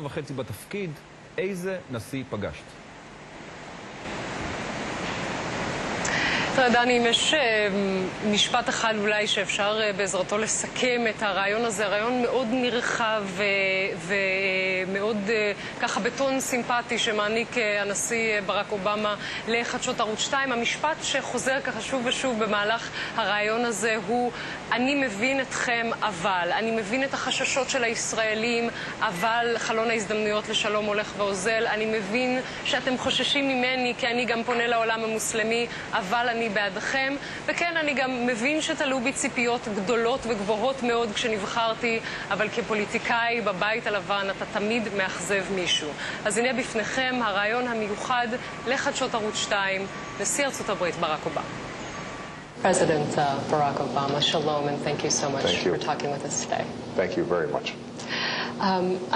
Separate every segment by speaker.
Speaker 1: וחצי בתפקיד, איזה נשיא פגשת?
Speaker 2: תראה, דני, אם יש משפט אחד אולי שאפשר בעזרתו לסכם את הרעיון הזה, רעיון מאוד נרחב ומאוד ככה בטון סימפטי שמעניק הנשיא ברק אובמה לחדשות ערוץ 2. המשפט שחוזר ככה שוב ושוב במהלך הרעיון הזה הוא: אני מבין אתכם, אבל אני מבין את החששות של הישראלים, אבל חלון ההזדמנויות לשלום הולך ואוזל. אני מבין שאתם חוששים ממני כי אני גם פונה לעולם המוסלמי, אבל אני בעדכם. וכן, אני גם מבין שתלו בי ציפיות גדולות וגבוהות מאוד כשנבחרתי, אבל כפוליטיקאי בבית הלבן אתה תמיד מאכזב מישהו. אז הנה בפניכם הרעיון המיוחד לחדשות ערוץ 2, נשיא ארצות הברית ברק אובמה.
Speaker 3: President Barack Obama, shalom, and thank you so much for talking with us today.
Speaker 4: Thank you very much.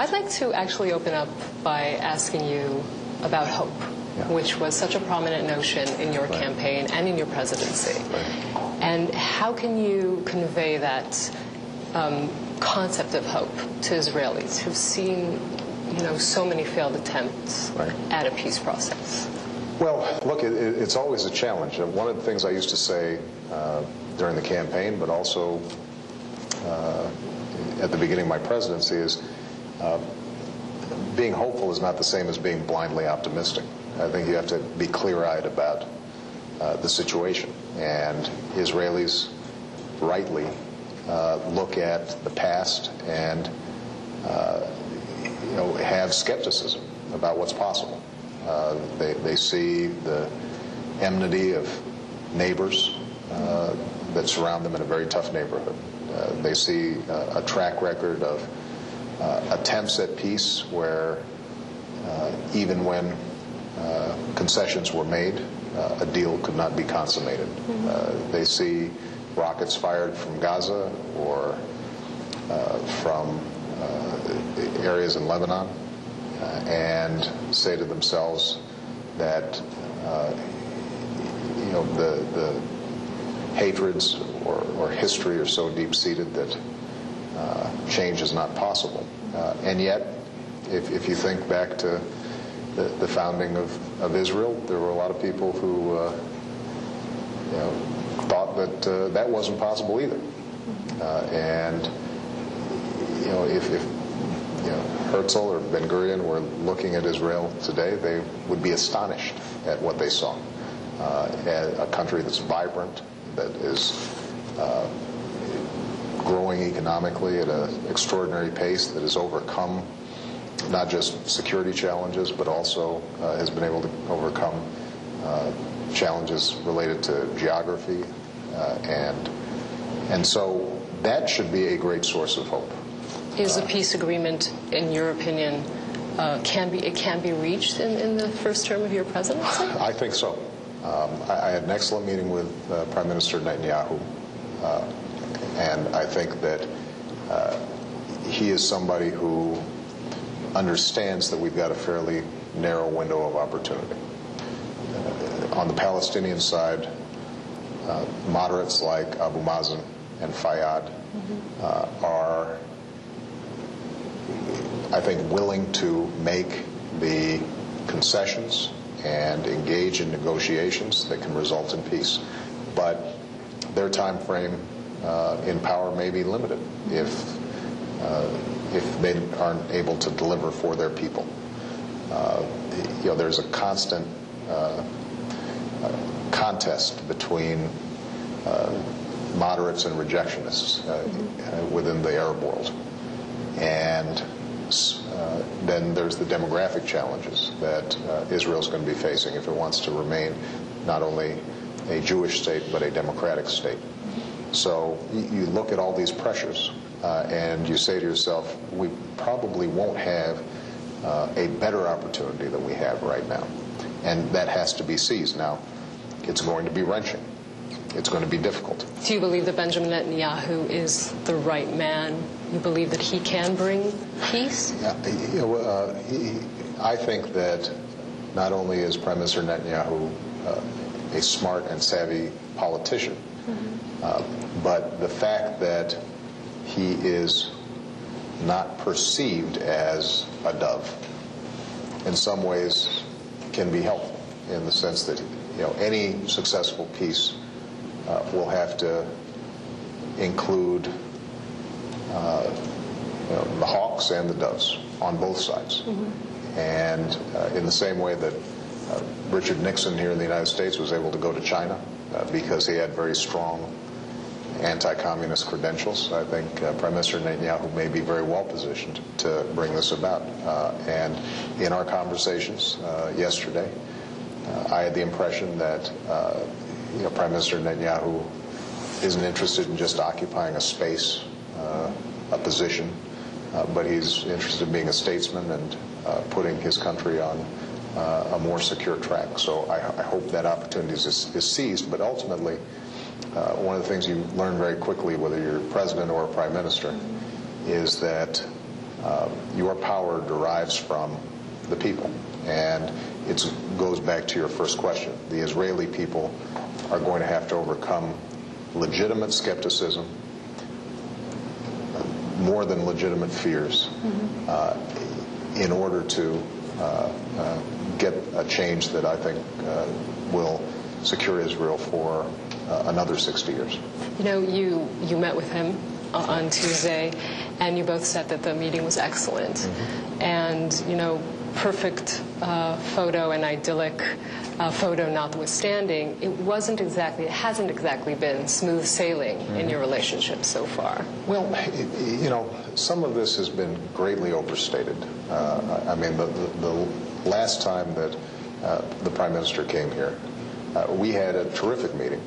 Speaker 3: I'd like to actually open up by asking you about hope, which was such a prominent notion in your campaign and in your presidency. And how can you convey that concept of hope to Israelis who've seen, you know, so many failed attempts at a peace process?
Speaker 4: Well, look, it's always a challenge. One of the things I used to say during the campaign, but also at the beginning of my presidency, is being hopeful is not the same as being blindly optimistic. I think you have to be clear-eyed about the situation. And Israelis rightly look at the past and have skepticism about what's possible. They see the enmity of neighbors that surround them in a very tough neighborhood. They see a track record of attempts at peace where even when concessions were made, a deal could not be consummated. They see rockets fired from Gaza or from areas in Lebanon and say to themselves that the hatreds or history are so deep-seated that change is not possible. And yet, if you think back to the founding of Israel, there were a lot of people who thought that that wasn't possible either. And if Herzl or Ben-Gurion were looking at Israel today, they would be astonished at what they saw. A country that's vibrant, that is growing economically at an extraordinary pace, that has overcome not just security challenges, but also has been able to overcome challenges related to geography. And so that should be a great source of hope.
Speaker 3: Is a peace agreement, in your opinion, can be reached in the first term of your presidency?
Speaker 4: I think so. I had an excellent meeting with Prime Minister Netanyahu, and I think that he is somebody who understands that we've got a fairly narrow window of opportunity. On the Palestinian side, moderates like Abu Mazen and Fayyad are, I think, willing to make the concessions and engage in negotiations that can result in peace. But their time frame in power may be limited if they aren't able to deliver for their people. There's a constant contest between moderates and rejectionists within the Arab world. And then there's the demographic challenges that Israel's going to be facing if it wants to remain not only a Jewish state but a democratic state. So you look at all these pressures and you say to yourself, we probably won't have a better opportunity than we have right now. And that has to be seized. Now, it's going to be wrenching. It's going to be difficult.
Speaker 3: Do you believe that Benjamin Netanyahu is the right man? You believe that he can bring peace?
Speaker 4: I think that not only is Prime Minister Netanyahu a smart and savvy politician, but the fact that he is not perceived as a dove, in some ways can be helpful, in the sense that any successful peace will have to include the hawks and the doves on both sides. And in the same way that Richard Nixon here in the United States was able to go to China because he had very strong anti-communist credentials, I think Prime Minister Netanyahu may be very well positioned to bring this about. And in our conversations yesterday, I had the impression that Prime Minister Netanyahu isn't interested in just occupying a space, a position, but he's interested in being a statesman and putting his country on a more secure track. So I hope that opportunity is seized, but ultimately one of the things you learn very quickly, whether you're president or a prime minister, is that your power derives from the people. And it goes back to your first question. The Israeli people are going to have to overcome legitimate skepticism, more than legitimate fears, in order to get a change that I think will secure Israel for another 60 years. You met with him on Tuesday, and you both said that the meeting was excellent. And, perfect photo and idyllic photo notwithstanding, it hasn't exactly been smooth sailing in your relationship so far. Well, some of this has been greatly overstated. I mean, the last time that the Prime Minister came here, we had a terrific meeting.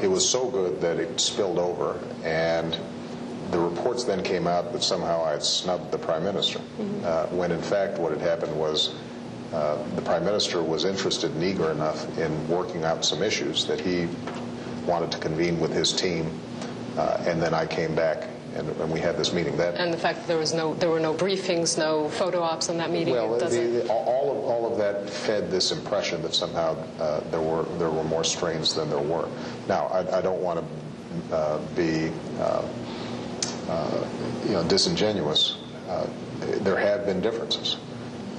Speaker 4: It was so good that it spilled over, and the reports then came out that somehow I had snubbed the Prime Minister, when in fact what had happened was the Prime Minister was interested and eager enough in working out some issues that he wanted to convene with his team, and then I came back and we had this meeting.
Speaker 2: And the fact that there were no briefings, no photo ops on that meeting.
Speaker 4: Well, all of that fed this impression that somehow there were more strains than there were. Now, I don't want to be disingenuous. There have been differences.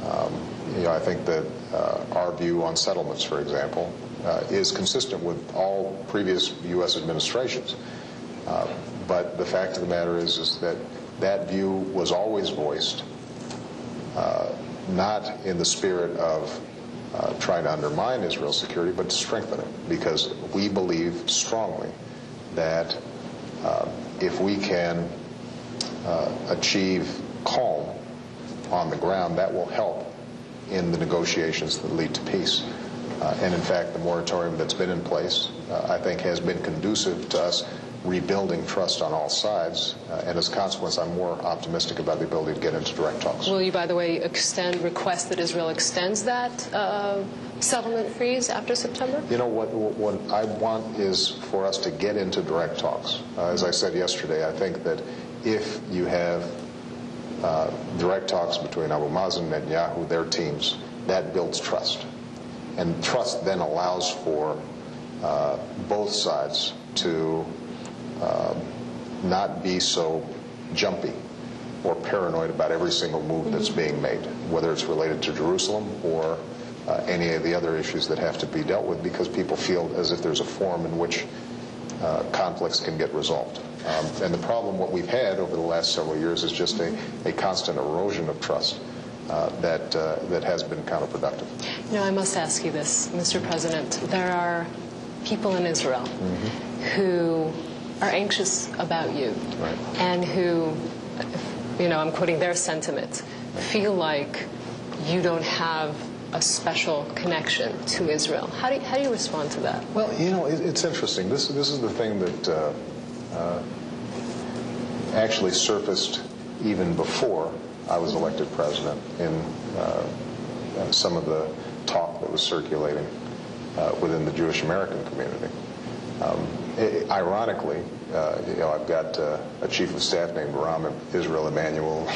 Speaker 4: I think that our view on settlements, for example, is consistent with all previous U.S. administrations. But the fact of the matter is that that view was always voiced, not in the spirit of trying to undermine Israel's security, but to strengthen it, because we believe strongly that if we can achieve calm on the ground, that will help in the negotiations that lead to peace. And in fact, the moratorium that's been in place, I think, has been conducive to us rebuilding trust on all sides, and as a consequence, I'm more optimistic about the ability to get into direct talks.
Speaker 2: Will you, by the way, request that Israel extends that settlement freeze after September?
Speaker 4: What I want is for us to get into direct talks. As I said yesterday, I think that if you have direct talks between Abu Mazen and Netanyahu, their teams, that builds trust. And trust then allows for both sides to not be so jumpy or paranoid about every single move that's being made, whether it's related to Jerusalem or any of the other issues that have to be dealt with, because people feel as if there's a forum in which conflicts can get resolved. And the problem, what we've had over the last several years, is just a constant erosion of trust that has been counterproductive.
Speaker 2: I must ask you this, Mr. President. There are people in Israel who are anxious about you, and who, I'm quoting their sentiment, feel like you don't have a special connection to Israel. How do you respond to that?
Speaker 4: Well, it's interesting. This is the thing that actually surfaced even before I was elected president in some of the talk that was circulating within the Jewish American community. Ironically, I've got a chief of staff named Ram Israel Emanuel.